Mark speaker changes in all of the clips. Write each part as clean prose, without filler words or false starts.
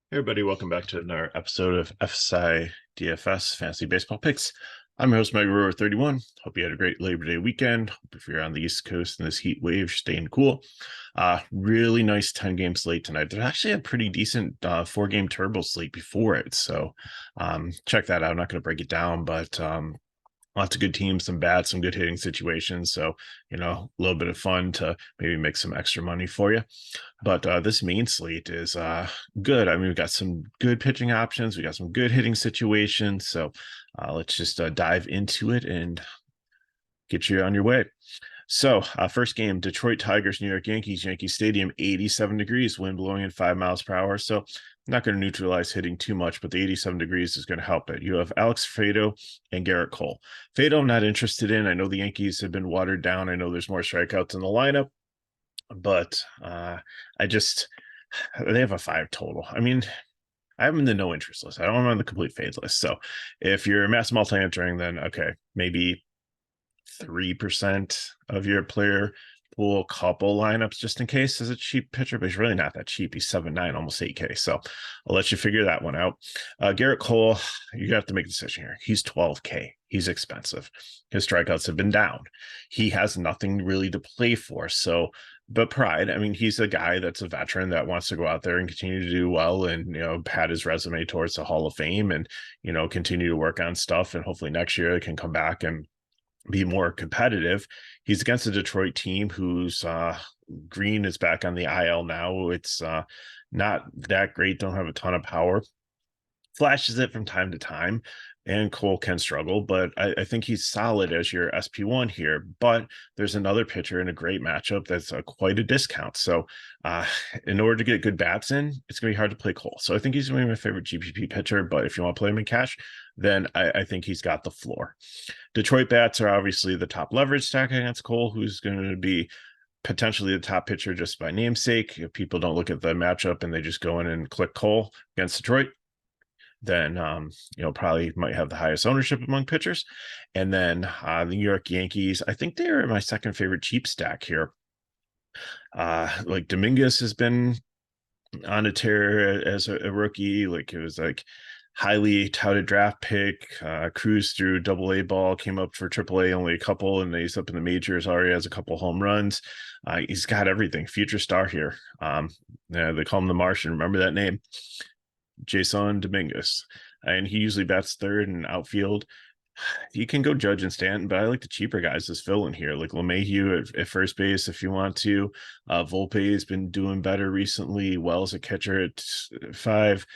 Speaker 1: Hey everybody, welcome back to another episode of FSi DFS Fantasy Baseball Picks. I'm your host, Mega Rower 31. Hope you had a great Labor Day weekend. Hope if you're on the East Coast in this heat wave, you're staying cool. Really nice 10-game slate tonight. There's actually a pretty decent 4-game turbo slate before it. So check that out. I'm not going to break it down, but lots of good teams, some bad, some good hitting situations. So, a little bit of fun to maybe make some extra money for you. But this main slate is good. I mean, we've got some good pitching options. We got some good hitting situations. So let's just dive into it and get you on your way. So, first game, Detroit Tigers, New York Yankees, Yankee Stadium, 87 degrees, wind blowing at 5 miles per hour. So, not going to neutralize hitting too much, but the 87 degrees is going to help it. You have Alex Fado and Garrett Cole. Fado, I'm not interested in. I know the Yankees have been watered down. I know there's more strikeouts in the lineup, but they have a 5 total. I mean, I have them in the no interest list. I don't have them on the complete fade list. So, if you're mass multi-entering, then okay, maybe 3% of your player pool, couple lineups just in case as a cheap pitcher, but he's really not that cheap. He's 7.9, almost 8K. So I'll let you figure that one out. Garrett Cole, you have to make a decision here. He's 12K. He's expensive. His strikeouts have been down. He has nothing really to play for. So, but pride, I mean, he's a guy that's a veteran that wants to go out there and continue to do well and, pad his resume towards the Hall of Fame and, continue to work on stuff. And hopefully next year it can come back and be more competitive. He's against a Detroit team whose Green is back on the IL now. It's not that great. Don't have a ton of power. Flashes it from time to time, and Cole can struggle, but I think he's solid as your SP1 here. But there's another pitcher in a great matchup that's quite a discount. So in order to get good bats in, it's going to be hard to play Cole. So I think he's going to be my favorite GPP pitcher, but if you want to play him in cash, then I think he's got the floor. Detroit bats are obviously the top leverage stack against Cole, who's going to be potentially the top pitcher just by namesake. If people don't look at the matchup and they just go in and click Cole against Detroit, then probably might have the highest ownership among pitchers. And then the New York Yankees, I think they're my second favorite cheap stack here. Like Dominguez has been on a tear as a rookie. Like it was like highly touted draft pick, cruised through AA ball, came up for AAA, only a couple, and he's up in the majors, already has a couple home runs. He's got everything. Future star here. They call him the Martian. Remember that name? Jason Dominguez. And he usually bats third and outfield. You can go Judge and Stanton, but I like the cheaper guys as fill in here, like LeMahieu at first base if you want to. Volpe has been doing better recently. Wells a catcher at 5.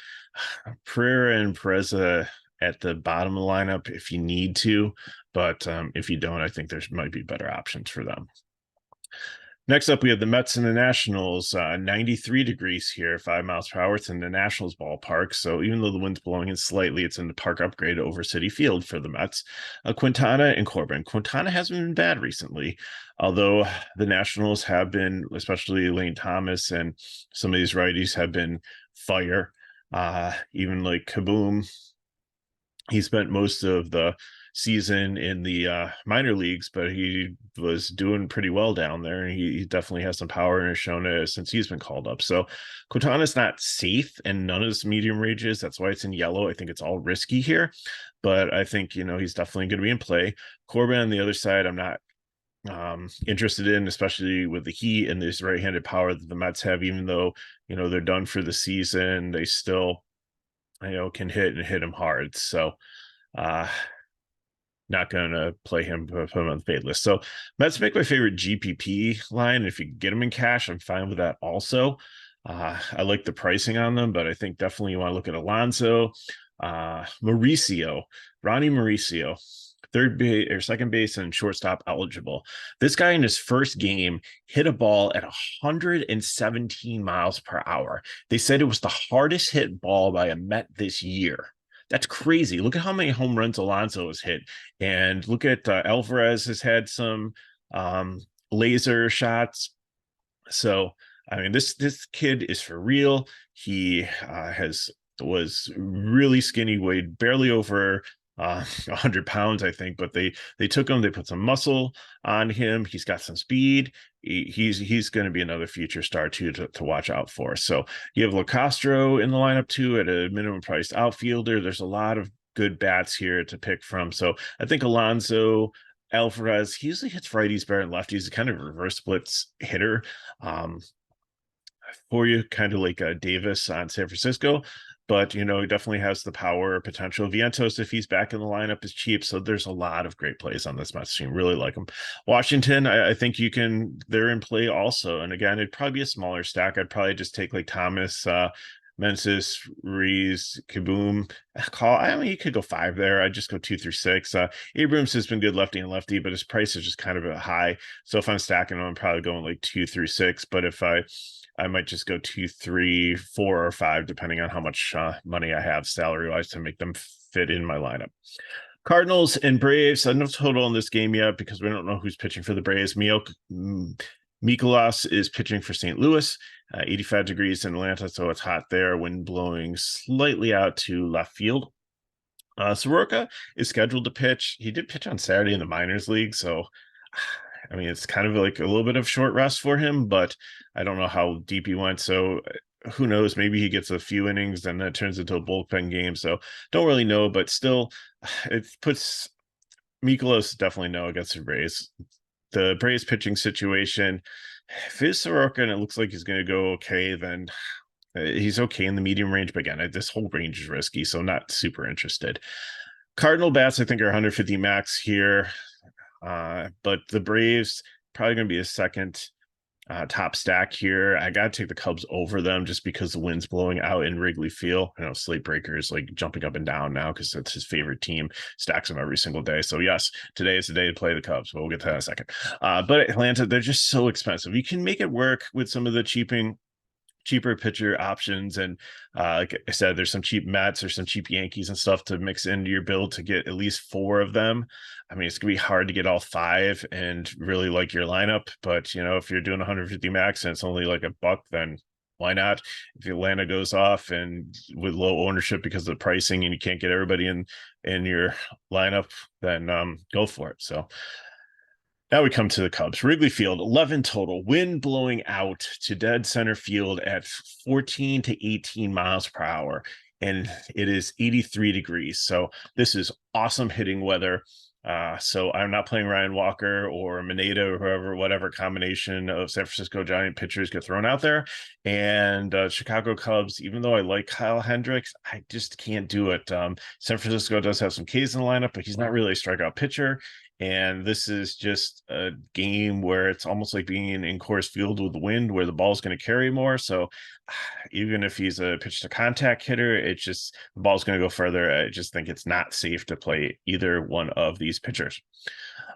Speaker 1: Pereira and Pereza at the bottom of the lineup if you need to, but if you don't, I think there might be better options for them. Next up, we have the Mets and the Nationals, 93 degrees here, 5 miles per hour. It's in the Nationals ballpark. So even though the wind's blowing in slightly, it's in the park upgrade over Citi Field for the Mets. Quintana and Corbin. Quintana hasn't been bad recently, although the Nationals have been, especially Lane Thomas and some of these righties have been fire. Even like Kaboom, he spent most of the season in the minor leagues, but he was doing pretty well down there, and he definitely has some power and has shown it since he's been called up. So Quintana's not safe, and none of his medium ranges. That's why it's in yellow. I think it's all risky here, but I think he's definitely going to be in play. Corbin on the other side, I'm not interested in, especially with the heat and this right-handed power that the Mets have. Even though they're done for the season, they still can hit and hit him hard. So not going to play him, put him on the fade list. So Mets make my favorite GPP line. If you get them in cash, I'm fine with that also. I like the pricing on them, but I think definitely you want to look at Alonso, Mauricio, Ronnie Mauricio, third base or second base and shortstop eligible. This guy in his first game hit a ball at 117 miles per hour. They said it was the hardest hit ball by a Met this year. That's crazy. Look at how many home runs Alonso has hit. And look at Alvarez has had some laser shots. So, I mean, this kid is for real. He was really skinny, weighed barely over 100 pounds, I think, but they took him, they put some muscle on him. He's got some speed. he's going to be another future star too to watch out for. So you have LaCastro in the lineup too at a minimum priced outfielder. There's a lot of good bats here to pick from. So I think Alonso, Alvarez, he usually hits righties better than lefties. He's kind of a reverse splits hitter. For you, kind of like Davis on San Francisco, but he definitely has the power potential. Vientos, if he's back in the lineup, is cheap, so there's a lot of great plays on this Mets team. Really like them. Washington, I think they're in play also, and again, it'd probably be a smaller stack. I'd probably just take like Thomas, Mensis, Reese, Kaboom. I mean, you could go 5 there. I'd just go 2 through 6. Abrams has been good lefty and lefty, but his price is just kind of a high. So if I'm stacking them, I'm probably going like 2 through 6. But if I might just go 2, 3, 4, or 5, depending on how much money I have salary-wise to make them fit in my lineup. Cardinals and Braves. No total in this game yet because we don't know who's pitching for the Braves. Mikolas is pitching for St. Louis. 85 degrees in Atlanta, so it's hot there. Wind blowing slightly out to left field. Soroka is scheduled to pitch. He did pitch on Saturday in the minors league, so I mean, it's kind of like a little bit of short rest for him, but I don't know how deep he went. So who knows? Maybe he gets a few innings and that turns into a bullpen game. So don't really know, but still, it puts Mikolas definitely no against the Braves. The Braves pitching situation, if it's Soroka and it looks like he's going to go okay, then he's okay in the medium range. But again, this whole range is risky, so not super interested. Cardinal bats, I think, are 150 max here. But the Braves probably going to be a second top stack here. I got to take the Cubs over them just because the wind's blowing out in Wrigley Field. I know Slate Breaker is like jumping up and down now because it's his favorite team, stacks them every single day. So yes, today is the day to play the Cubs. We'll get to that in a second. But Atlanta, they're just so expensive. You can make it work with some of the cheaper pitcher options, and like I said, there's some cheap Mets or some cheap Yankees and stuff to mix into your build to get at least 4 of them. I mean, it's gonna be hard to get all 5 and really like your lineup, but if you're doing 150 max and it's only like $1, then why not? If Atlanta goes off and with low ownership because of the pricing and you can't get everybody in your lineup, then go for it. So now we come to the Cubs. Wrigley Field, 11 total. Wind blowing out to dead center field at 14 to 18 miles per hour. And it is 83 degrees. So this is awesome hitting weather. So I'm not playing Ryan Walker or Mineta or whatever combination of San Francisco Giant pitchers get thrown out there. And Chicago Cubs, even though I like Kyle Hendricks, I just can't do it. San Francisco does have some Ks in the lineup, but he's not really a strikeout pitcher. And this is just a game where it's almost like being in Coors Field with the wind, where the ball is going to carry more. So even if he's a pitch to contact hitter, it's just the ball's going to go further. I just think it's not safe to play either one of these pitchers.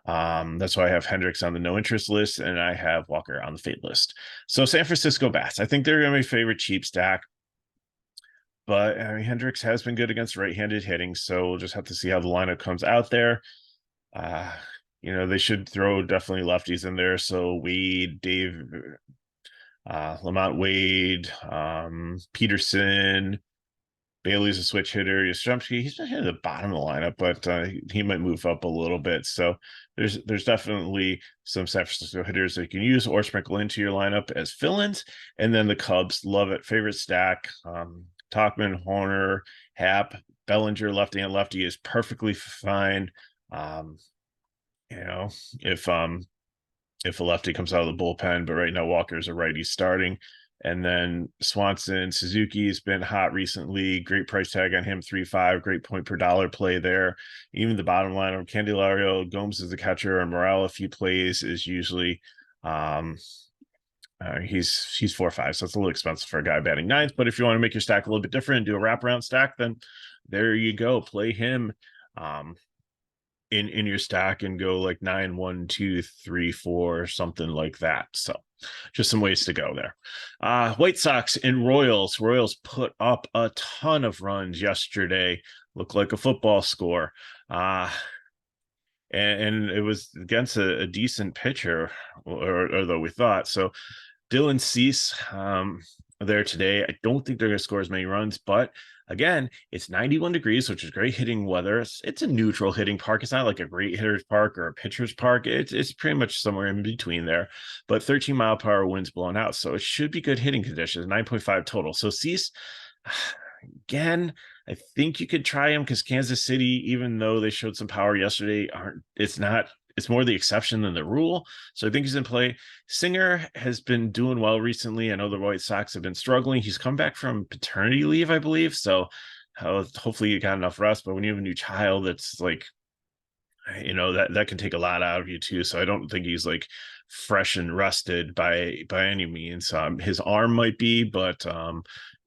Speaker 1: That's why I have Hendricks on the no interest list and I have Walker on the fade list. So San Francisco bats, I think they're going to be favorite cheap stack. But I mean, Hendricks has been good against right-handed hitting, so we'll just have to see how the lineup comes out there. They should throw definitely lefties in there. So Wade, Lamont Wade, Peterson, Bailey's a switch hitter. Yastrzemski, he's not hitting the bottom of the lineup, but he might move up a little bit. So there's definitely some San Francisco hitters that you can use or sprinkle into your lineup as fill-ins. And then the Cubs, love it. Favorite stack, Tauchman, Horner, Happ, Bellinger, lefty and lefty is perfectly fine. If a lefty comes out of the bullpen, but right now Walker's a righty starting. And then Swanson, Suzuki's been hot recently. Great price tag on him, 3.5. Great point per dollar play there. Even the bottom line of Candelario, Gomes is the catcher, and Morale, if he plays, is usually he's 4.5, so it's a little expensive for a guy batting ninth. But if you want to make your stack a little bit different and do a wraparound stack, then there you go. Play him in your stack and go like 9, 1, 2, 3, 4, something like that. So just some ways to go there. White Sox and Royals. Royals put up a ton of runs yesterday. Looked like a football score. And it was against a decent pitcher, or although we thought. So Dylan Cease there today. I don't think they're going to score as many runs, but Again, it's 91 degrees, which is great hitting weather. It's a neutral hitting park. It's not like a great hitter's park or a pitcher's park. It's pretty much somewhere in between there. But 13-mile-per-hour winds blowing out, so it should be good hitting conditions. 9.5 total. So Cease, again, I think you could try him because Kansas City, even though they showed some power yesterday, it's more the exception than the rule. So I think he's in play. Singer has been doing well recently. I know the White Sox have been struggling. He's come back from paternity leave, I believe. So hopefully you got enough rest. But when you have a new child, it's like, that can take a lot out of you too. So I don't think he's like fresh and rested by any means. His arm might be, but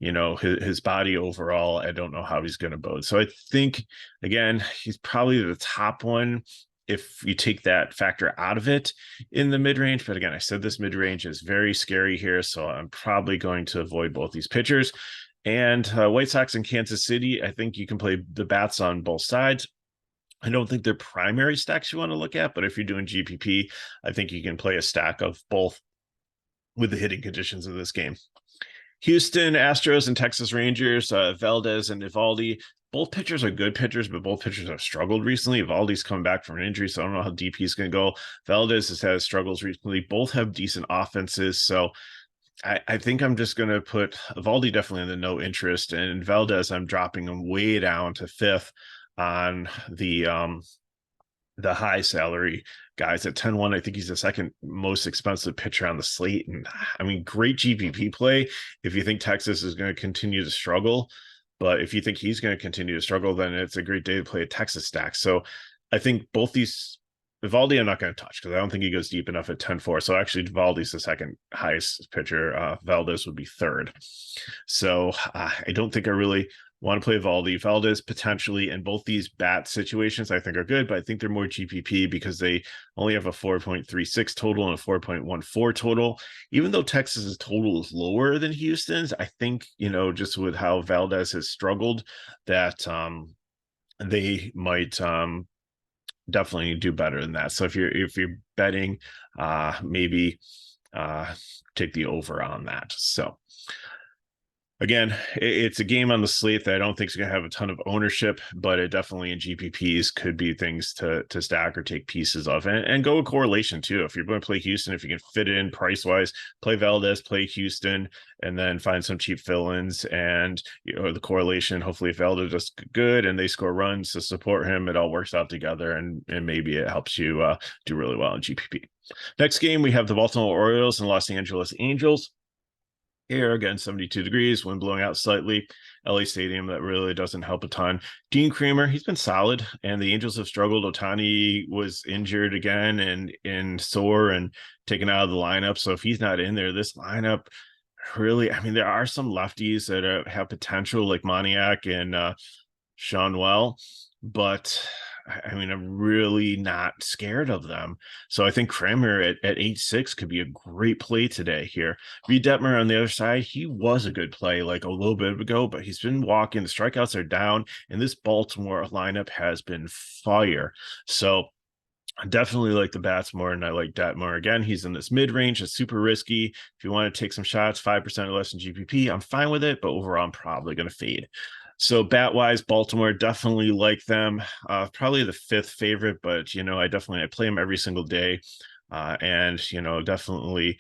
Speaker 1: his body overall, I don't know how he's going to bode. So I think, again, he's probably the top one if you take that factor out of it in the mid-range. But again, I said this mid-range is very scary here, so I'm probably going to avoid both these pitchers. And White Sox and Kansas City, I think you can play the bats on both sides. I don't think they're primary stacks you want to look at, but if you're doing GPP, I think you can play a stack of both with the hitting conditions of this game. Houston Astros and Texas Rangers, Valdez and Eovaldi. Both pitchers are good pitchers, but both pitchers have struggled recently. Evaldi's come back from an injury, so I don't know how deep he's going to go. Valdez has had struggles recently. Both have decent offenses, so I think I'm just going to put Eovaldi definitely in the no interest, and Valdez I'm dropping him way down to 5th on the high salary guys at 10-1. I think he's the second most expensive pitcher on the slate. And I mean, great GPP play if you think Texas is going to continue to struggle. But if you think he's going to continue to struggle, then it's a great day to play a Texas stack. So I think both these, Eovaldi I'm not going to touch because I don't think he goes deep enough at 10-4. So actually, Eovaldi's the second highest pitcher. Valdez would be 3rd. So I don't think I really want to play Valdez potentially, and both these bat situations I think are good, but I think they're more GPP because they only have a 4.36 total and a 4.14 total. Even though Texas's total is lower than Houston's, I think, just with how Valdez has struggled, that they might definitely do better than that. So if you're betting, maybe take the over on that. So again, it's a game on the slate that I don't think is going to have a ton of ownership, but it definitely in GPPs could be things to stack or take pieces of, and go with correlation too. If you're going to play Houston, if you can fit it in price wise, play Valdez, play Houston, and then find some cheap fill-ins, and the correlation. Hopefully, if Valdez does good and they score runs to support him, it all works out together, and maybe it helps you do really well in GPP. Next game, we have the Baltimore Orioles and Los Angeles Angels. Here again, 72 degrees, wind blowing out slightly. LA Stadium, that really doesn't help a ton. Dean Kremer, he's been solid, and the Angels have struggled. Ohtani was injured again and sore and taken out of the lineup. So if he's not in there, this lineup really, I mean, there are some lefties that have potential, like Moniak and Seanwell, but I mean, I'm really not scared of them. So I think Kramer at 8-6 could be a great play today here. Reed Detmer on the other side, he was a good play like a little bit ago, but he's been walking. The strikeouts are down, and this Baltimore lineup has been fire. So I definitely like the bats more, and I like Detmer. Again, he's in this mid-range. It's super risky. If you want to take some shots, 5% or less in GPP, I'm fine with it, but overall, I'm probably going to fade. So bat-wise, Baltimore, definitely like them. Probably the 5th favorite, but, I play them every single day. And, definitely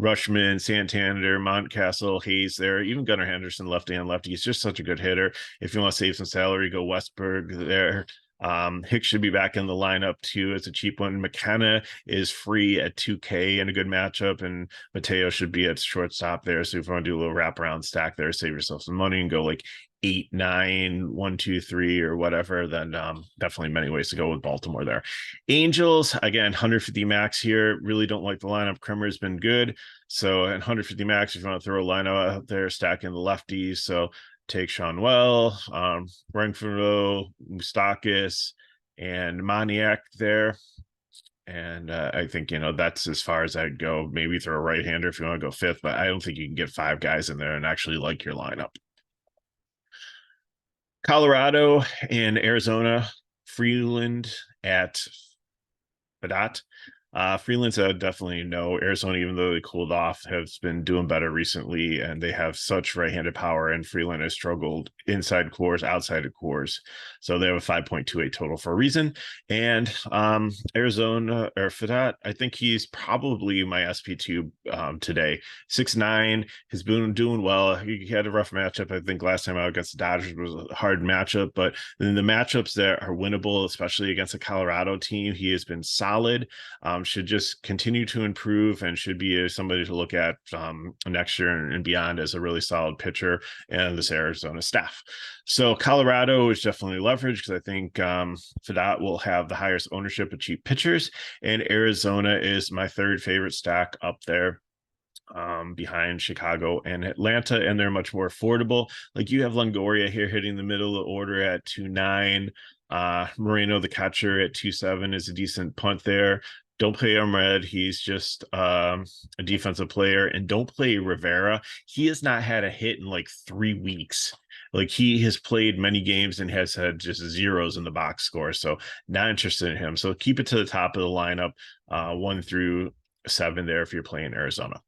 Speaker 1: Rushman, Santander, Mountcastle, Hayes there, even Gunnar Henderson, lefty. He's just such a good hitter. If you want to save some salary, go Westberg there. Hicks should be back in the lineup too. It's a cheap one. McKenna is free at 2K in a good matchup, and Mateo should be at shortstop there. So if you want to do a little wraparound stack there, save yourself some money and go like 8, 9, 1, 2, 3, or whatever, then definitely many ways to go with Baltimore there. Angels, again, 150 max here. Really don't like the lineup. Kremer's been good. So at 150 max, if you want to throw a lineup out there, stacking the lefties. So take Seanwell, Renfroe, Moustakas, and Moniak there. And I think, that's as far as I'd go. Maybe throw a right-hander if you want to go 5th, but I don't think you can get 5 guys in there and actually like your lineup. Colorado and Arizona, Freeland at Badat. Freeland's definitely no. Arizona, even though they cooled off, has been doing better recently, and they have such right-handed power. And Freeland has struggled inside cores, outside of cores, so they have a 5.28 total for a reason. And Arizona or Fadat, I think he's probably my SP2 today. 6'9", has been doing well. He had a rough matchup. I think last time out against the Dodgers was a hard matchup, but in the matchups that are winnable, especially against a Colorado team, he has been solid. Should just continue to improve and should be somebody to look at next year and beyond as a really solid pitcher and this Arizona staff. So Colorado is definitely leveraged because I think Fadat will have the highest ownership of cheap pitchers, and Arizona is my third favorite stack up there behind Chicago and Atlanta, and they're much more affordable. Like you have Longoria here hitting the middle of the order at 2.9. Moreno, the catcher, at 2.7 is a decent punt there. Don't play Red. He's just a defensive player. And don't play Rivera. He has not had a hit in like 3 weeks. Like he has played many games and has had just zeros in the box score. So not interested in him. So keep it to the top of the lineup, 1 through 7 there if you're playing Arizona.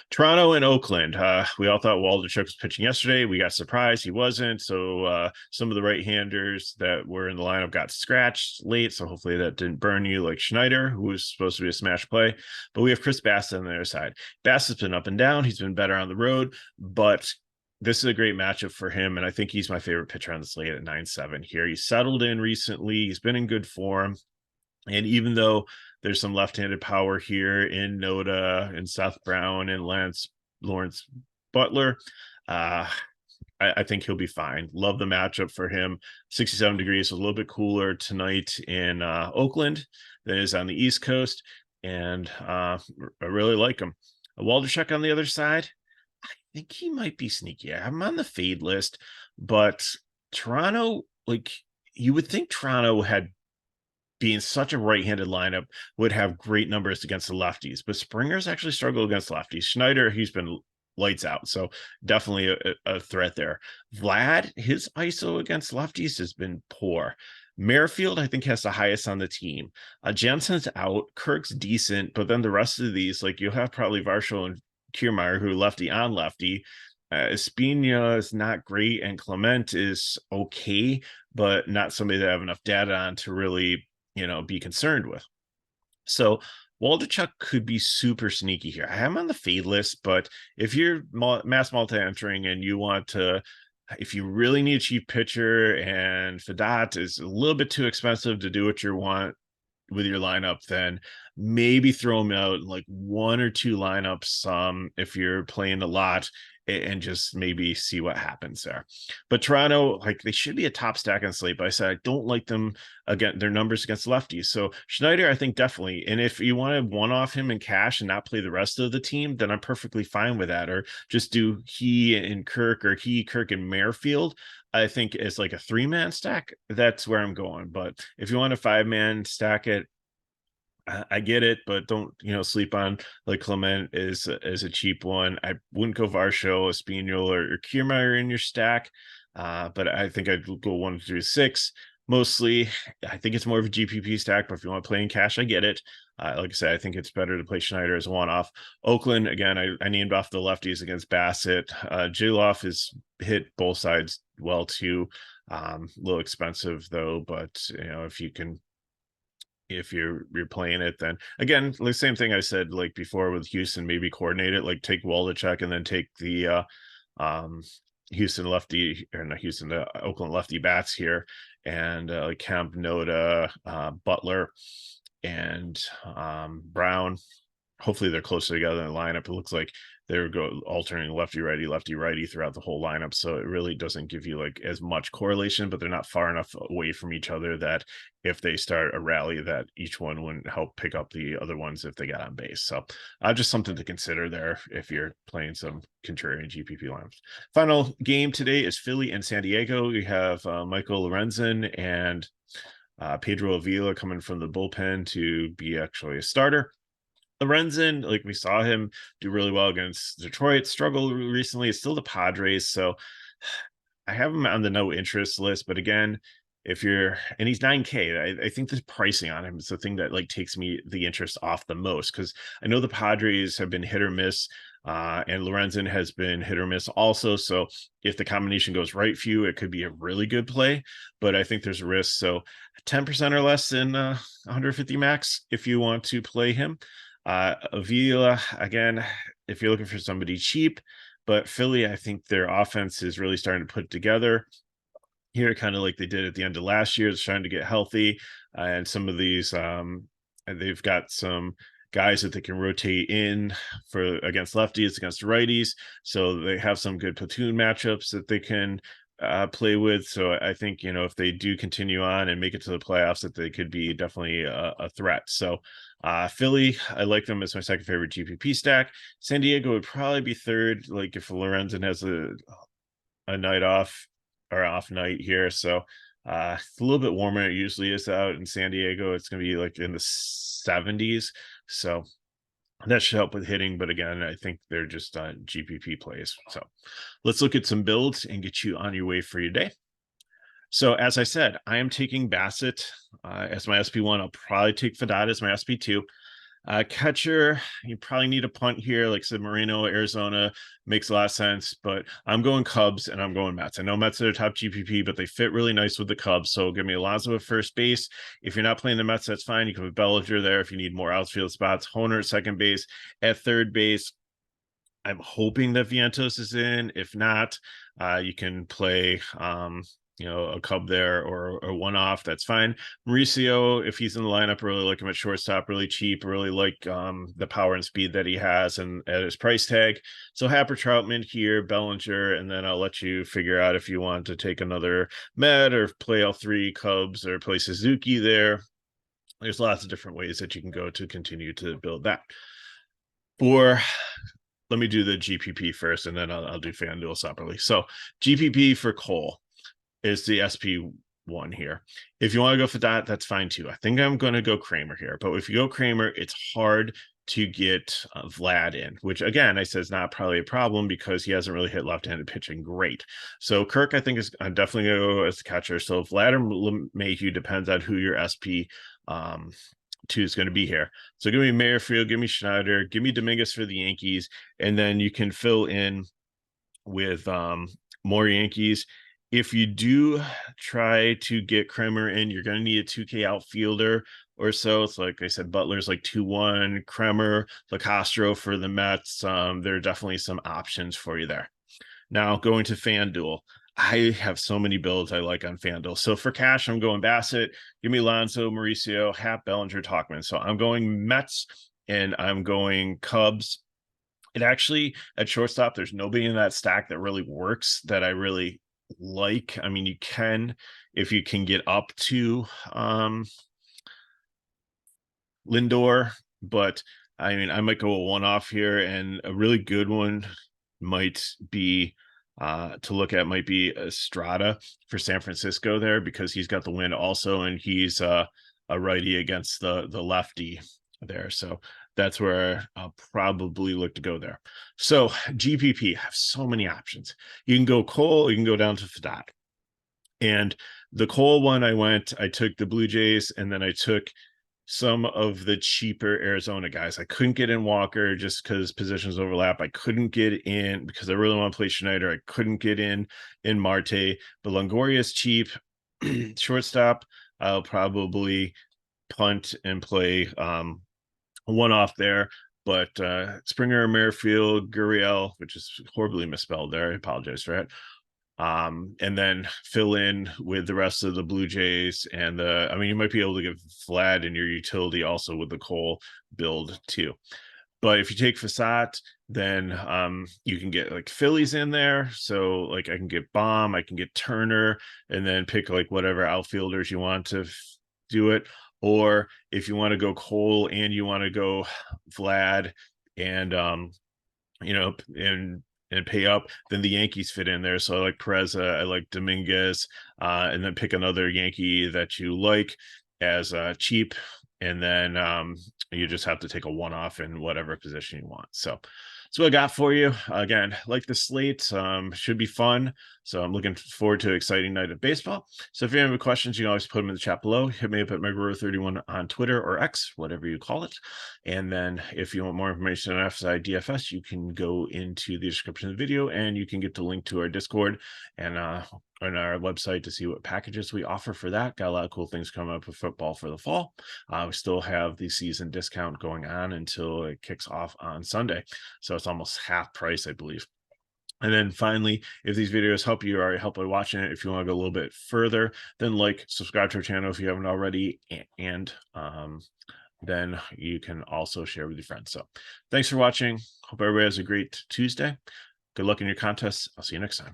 Speaker 1: Toronto and Oakland. We all thought Waldichuk was pitching yesterday. We got surprised he wasn't. So some of the right-handers that were in the lineup got scratched late. So hopefully that didn't burn you like Schneider, who was supposed to be a smash play. But we have Chris Bassett on the other side. Bassett's been up and down. He's been better on the road, but this is a great matchup for him. And I think he's my favorite pitcher on the slate at 9.7 here. He's settled in recently. He's been in good form. And even though there's some left-handed power here in Noda and Seth Brown and Lawrence Butler, I think he'll be fine. Love the matchup for him. 67 degrees, a little bit cooler tonight in Oakland than it is on the East Coast. And I really like him. Waldichuk on the other side, I think he might be sneaky. I'm on the fade list, but Toronto, like you would think Toronto had being such a right-handed lineup would have great numbers against the lefties, but Springer's actually struggled against lefties. Schneider, he's been lights out, so definitely a threat there. Vlad, his ISO against lefties has been poor. Merrifield, I think, has the highest on the team. Jensen's out. Kirk's decent, but then the rest of these, like you'll have probably Varsho and Kiermaier, who lefty on lefty. Espina is not great, and Clement is okay, but not somebody that I have enough data on to really be concerned with. So Waldichuk could be super sneaky here. I am on the fade list, but if you're mass multi-entering and you want to, if you really need a cheap pitcher and Fadat is a little bit too expensive to do what you want with your lineup, then maybe throw him out like 1 or 2 lineups if you're playing a lot, and just maybe see what happens there. But Toronto, like they should be a top stack on slate, but I said I don't like them again, their numbers against lefties. So Schneider, I think definitely. And if you want to one-off him in cash and not play the rest of the team, then I'm perfectly fine with that. Or just do he and Kirk, or he, Kirk, and Merrifield. I think it's like a 3-man stack. That's where I'm going. But if you want a 5-man stack it, I get it, but don't sleep on like Clement is a cheap one. I wouldn't go Varsho, Espinal, or Kiermaier in your stack, but I think I'd go 1 through 6. Mostly, I think it's more of a GPP stack, but if you want to play in cash, I get it. Like I said, I think it's better to play Schneider as a one-off. Oakland, again, I named off the lefties against Bassett. J-Loff has hit both sides well too. A little expensive though, but if you're playing it, then again, the same thing I said like before with Houston, maybe coordinate it, like take Waldichuk and then take the Houston lefty, or not Houston, the Oakland lefty bats here, and like Kemp, Noda, Butler, and Brown. Hopefully they're closer together in the lineup. It looks like they're alternating lefty righty throughout the whole lineup, so it really doesn't give you like as much correlation, but they're not far enough away from each other that if they start a rally that each one wouldn't help pick up the other ones if they got on base. So just something to consider there if you're playing some contrarian GPP lineups. Final game today is Philly and San Diego. We have Michael Lorenzen and Pedro Avila coming from the bullpen to be actually a starter. Lorenzen, like we saw him do really well against Detroit, struggled recently. It's still the Padres, so I have him on the no interest list. But again, if you're, and he's 9K, I think the pricing on him is the thing that like takes me the interest off the most, because I know the Padres have been hit or miss, and Lorenzen has been hit or miss also. So if the combination goes right for you, it could be a really good play, but I think there's a risk. So 10% or less than 150 max if you want to play him. Avila, again, if you're looking for somebody cheap, but Philly, I think their offense is really starting to put together here, kind of like they did at the end of last year. It's trying to get healthy, and some of these, they've got some guys that they can rotate in for against lefties, against righties. So they have some good platoon matchups that they can play with. So I think, you know, if they do continue on and make it to the playoffs, that they could be definitely a threat. So Philly, I like them as my second favorite GPP stack. San Diego would probably be third, like if Lorenzen has a night off or off night here. So it's a little bit warmer than it usually is out in San Diego. It's going to be like in the 70s. So that should help with hitting. But again, I think they're just GPP plays. So let's look at some builds and get you on your way for your day. So as I said, I am taking Bassett as my SP1. I'll probably take Fadad as my SP2. Catcher, you probably need a punt here. Like I said, Moreno, Arizona makes a lot of sense, but I'm going Cubs and I'm going Mets. I know Mets are top GPP, but they fit really nice with the Cubs. So give me Alonso at first base. If you're not playing the Mets, that's fine. You can put Bellinger there if you need more outfield spots. Honer at second base. At third base, I'm hoping that Vientos is in. If not, you can play you know, a Cub there or one off. That's fine. Mauricio, if he's in the lineup, really like him at shortstop, really cheap, really like the power and speed that he has and at his price tag. So Happer, Troutman here, Bellinger, and then I'll let you figure out if you want to take another Met or play all three Cubs or play Suzuki there. There's lots of different ways that you can go to continue to build that. Let me do the GPP first, and then I'll do FanDuel separately. So GPP for Cole is the SP1 here. If you want to go for that, that's fine too. I think I'm going to go Kramer here, but if you go Kramer, it's hard to get Vlad in, which again, I said is not probably a problem because he hasn't really hit left-handed pitching great. So Kirk, I think is I'm definitely going to go as a catcher. So Vlad or Mayhew depends on who your SP two is going to be here. So give me Merrifield, give me Schneider, give me Dominguez for the Yankees, and then you can fill in with more Yankees. If you do try to get Kramer in, you're going to need a 2K outfielder or so. It's like I said, Butler's like 2-1, Kramer, LaCastro for the Mets. There are definitely some options for you there. Now going to FanDuel. I have so many builds I like on FanDuel. So for cash, I'm going Bassett. Give me Alonso, Mauricio, Hap, Bellinger, Talkman. So I'm going Mets and I'm going Cubs. It actually, at shortstop, there's nobody in that stack that really works that I really like. I mean, you can, if you can get up to Lindor, but I mean, I might go a one-off here, and a really good one might be to look at might be Estrada for San Francisco there, because he's got the win also, and he's a righty against the lefty there. So that's where I'll probably look to go there. So GPP have so many options. You can go Cole, you can go down to Fadad. And the Cole one, I took the Blue Jays, and then I took some of the cheaper Arizona guys. I couldn't get in Walker just because positions overlap. I couldn't get in because I really want to play Schneider. I couldn't get in Marte, but Longoria is cheap. Shortstop, I'll probably punt and play one off there. But Springer, Merrifield, Gurriel, which is horribly misspelled there. I apologize for that. And then fill in with the rest of the Blue Jays. And I mean, you might be able to get Vlad in your utility also with the Cole build too. But if you take Fasat, then you can get like Phillies in there. So like I can get Baum, I can get Turner, and then pick like whatever outfielders you want to do it. Or if you want to go Cole and you want to go Vlad and you know, and pay up, then the Yankees fit in there. So I like Perez, I like Dominguez, and then pick another Yankee that you like as cheap, and then you just have to take a one-off in whatever position you want. So what I got for you. Again, like the slate, should be fun. So I'm looking forward to an exciting night of baseball. So if you have any questions, you can always put them in the chat below. Hit me up at MegaRow31 on Twitter or X, whatever you call it. And then if you want more information on FSi DFS, you can go into the description of the video and you can get the link to our Discord and on our website to see what packages we offer for that. Got a lot of cool things coming up with football for the fall. We still have the season discount going on until it kicks off on Sunday. So it's almost half price, I believe. And then finally, if these videos help you or help by watching it, if you want to go a little bit further, then subscribe to our channel if you haven't already, and then you can also share with your friends. So thanks for watching. Hope everybody has a great Tuesday. Good luck in your contests. I'll see you next time.